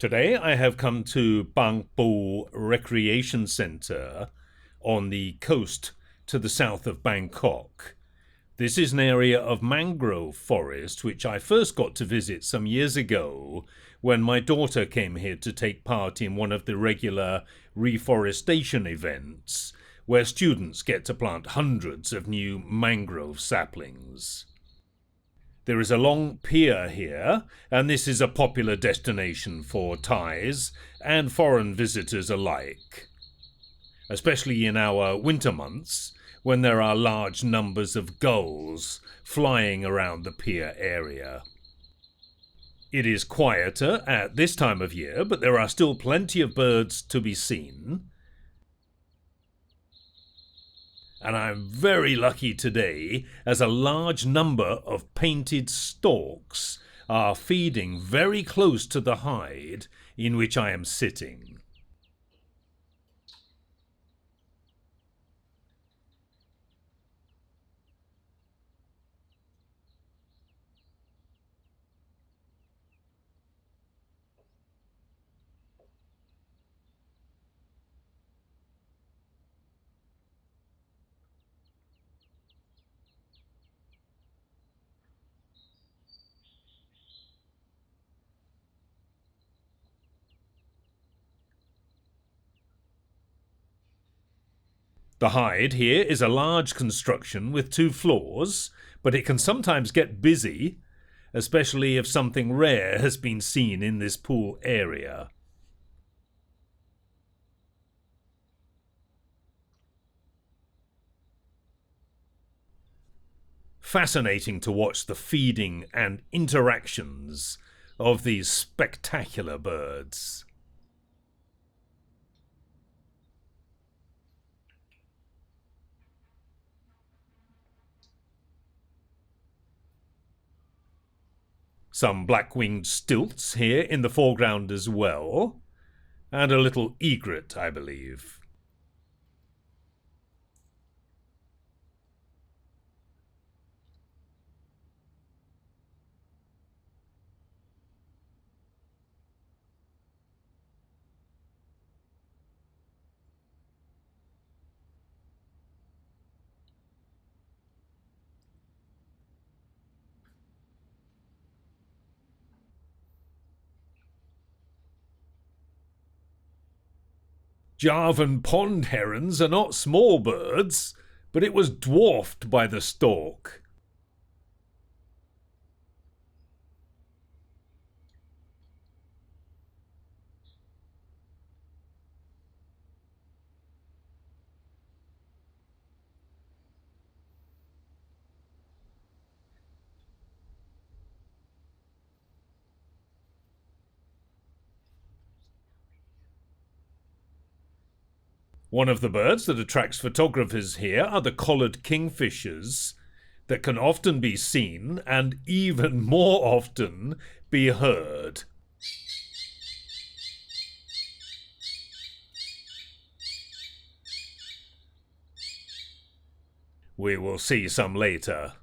Today I have come to Bangkok Recreation Centre on the coast to the south of Bangkok. This is an area of mangrove forest which I first got to visit some years ago when my daughter came here to take part in one of the regular reforestation events where students get to plant hundreds of new mangrove saplings. There is a long pier here, and this is a popular destination for Thais and foreign visitors alike, especially in our winter months when there are large numbers of gulls flying around the pier area. It is quieter at this time of year, but there are still plenty of birds to be seen. And I'm very lucky today as a large number of painted storks are feeding very close to the hide in which I am sitting. The hide here is a large construction with 2 floors, but it can sometimes get busy, especially if something rare has been seen in this pool area. Fascinating to watch the feeding and interactions of these spectacular birds. Some black-winged stilts here in the foreground as well, and a little egret, I believe. Javan pond herons are not small birds, but it was dwarfed by the stork. One of the birds that attracts photographers here are the collared kingfishers that can often be seen and even more often be heard. We will see some later.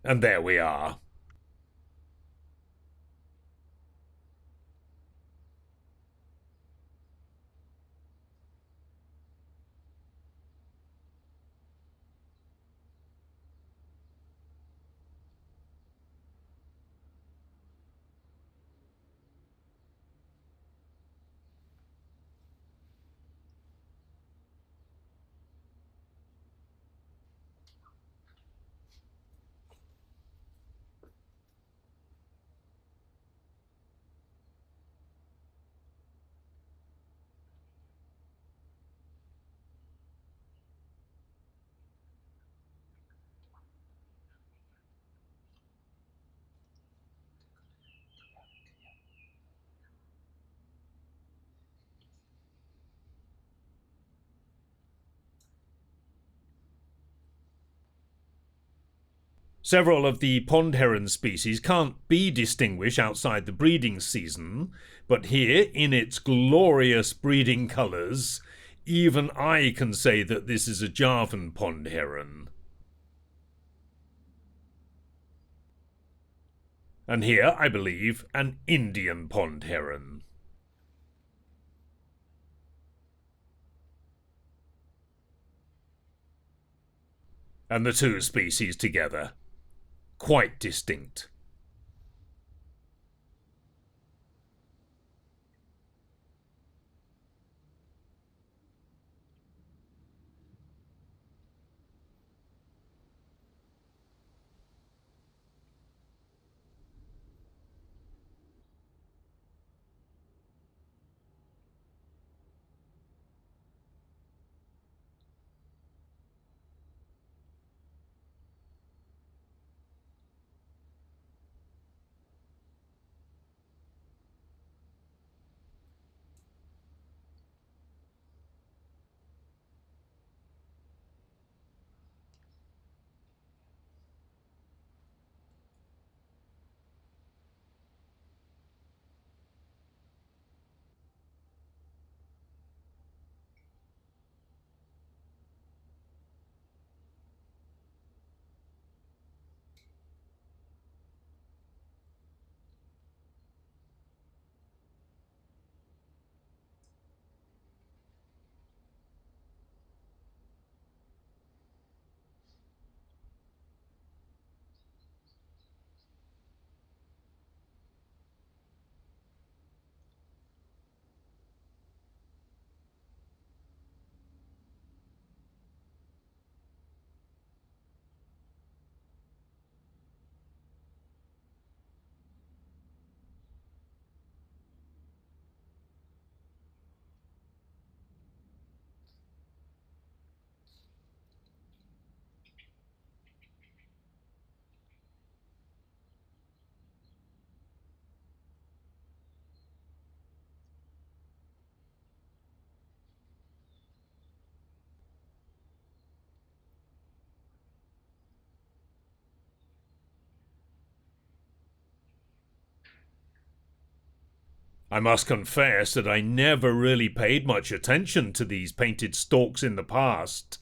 And there we are. Several of the pond heron species can't be distinguished outside the breeding season, but here, in its glorious breeding colours, even I can say that this is a Javan pond heron. And here, I believe, an Indian pond heron. And the two species together, quite distinct. I must confess that I never really paid much attention to these painted storks in the past.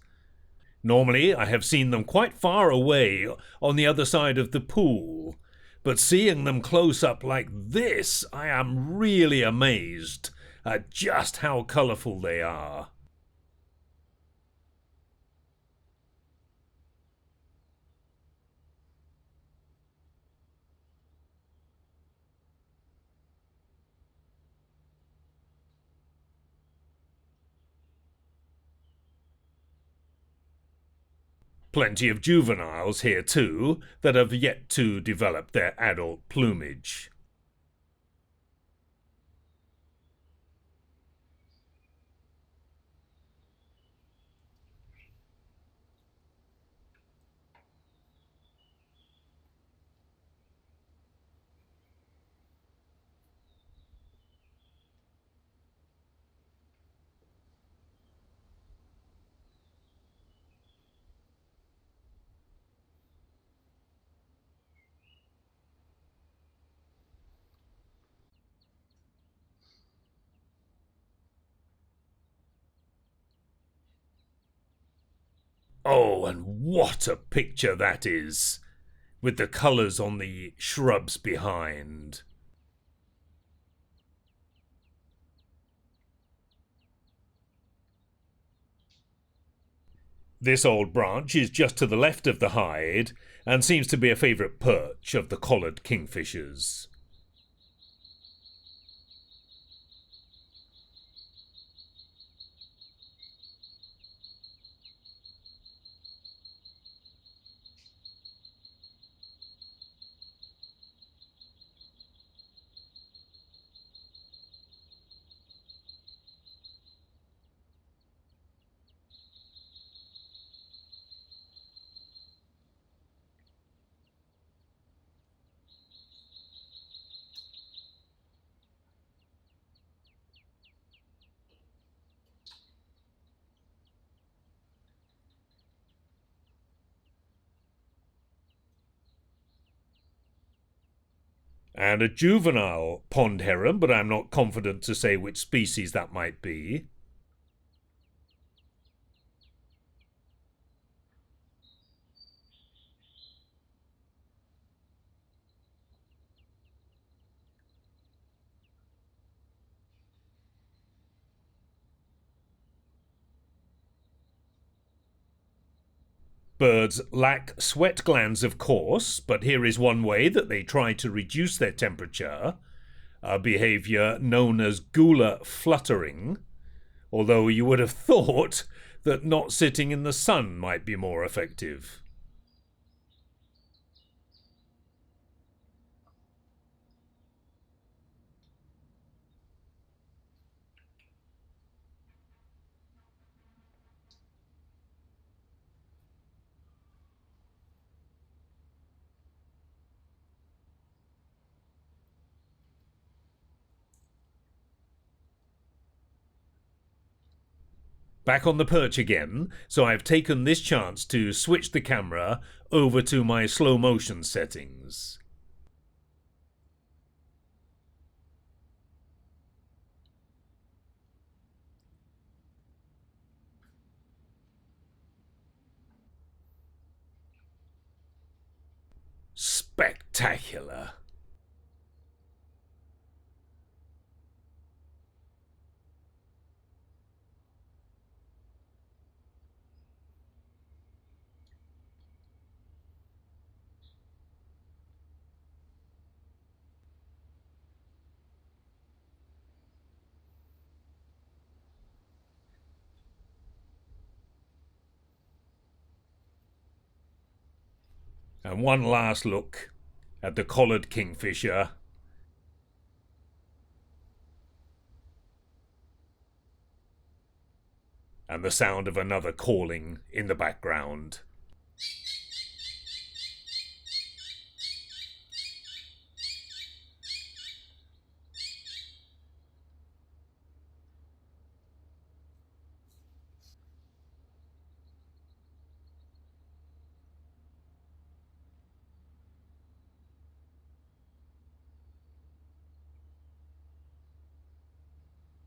Normally, I have seen them quite far away on the other side of the pool, but seeing them close up like this, I am really amazed at just how colourful they are. Plenty of juveniles here too that have yet to develop their adult plumage. Oh, and what a picture that is, with the colours on the shrubs behind. This old branch is just to the left of the hide and seems to be a favourite perch of the collared kingfishers. And a juvenile pond heron, but I'm not confident to say which species that might be. Birds lack sweat glands, of course, but here is one way that they try to reduce their temperature, a behavior known as gular fluttering, although you would have thought that not sitting in the sun might be more effective. Back on the perch again, so I've taken this chance to switch the camera over to my slow motion settings. Spectacular. And one last look at the collared kingfisher. And the sound of another calling in the background.